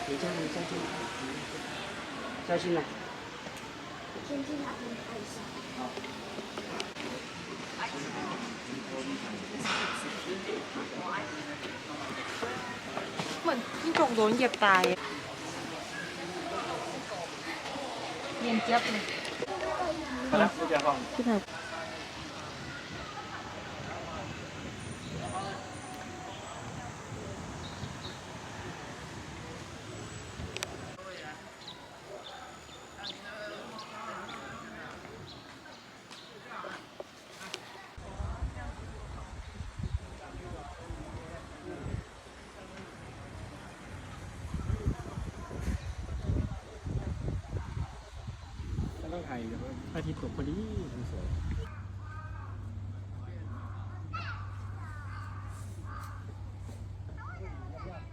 你这样你再进来，再进来。先进来看一下。好。เหมือนจิ้งจกโดนเหยียบตายเย็นเจี๊ยบเลยที่ไหนต้องถ่ายแบบว่าอาทิตย์ตกพอดีสวย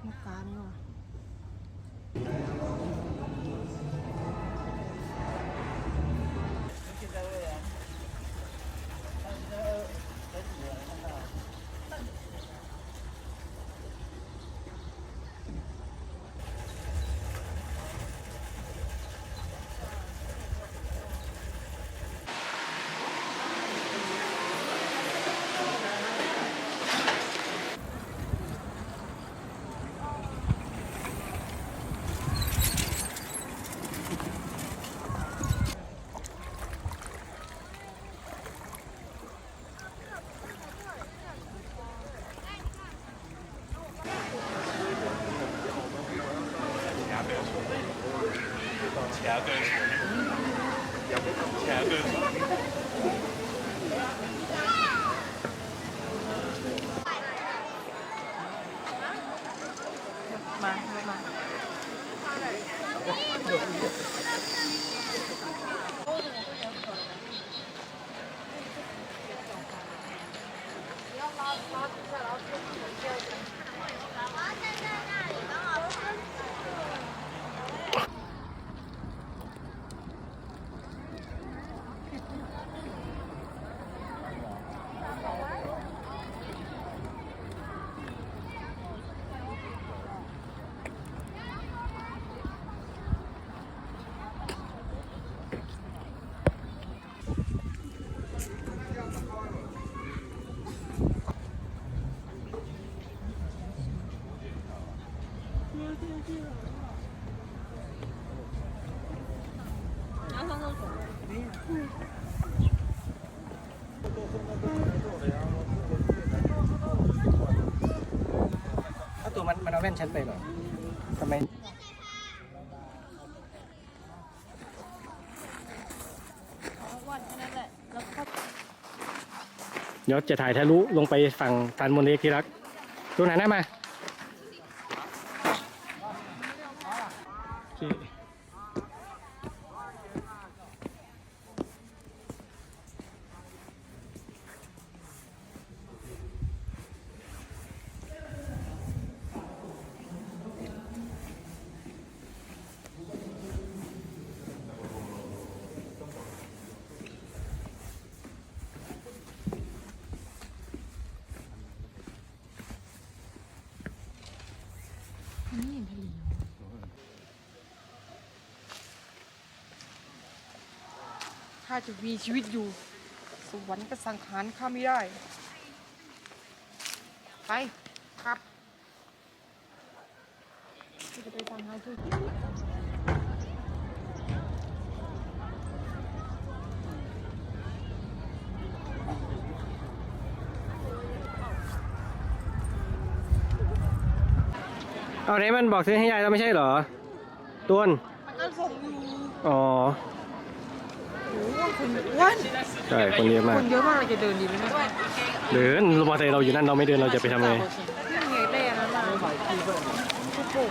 ลูกค้านี่ว่ะมาถ้าตัวมันเอาแว่นฉันไปเหรอทำไมเดี๋ยวจะถ่ายทะลุลงไปฝั่งทานมนเล็กที่รักตัวไหนหน้ามาโอเคนี่เห็นทะเลถ้าจะมีชีวิตอยู่สวรรค์ก็สังหารข้าไม่ได้ไปครับจะไปทางไหนคือเอาไหนมันบอกซื้อให้ยายเราไม่ใช่เหรอต้นมันก็ส่งอยู่อ๋อโอ้โหคนอ้วน ใช่คนเยอะมากคนเยอะมากเราจะเดินดีไหมเนี่ยเดินมอเตอร์ไซค์เราอยู่นั่นเราไม่เดินเราจะไปทำไงนี่ไงแม่นั้นมาทุกโป่ง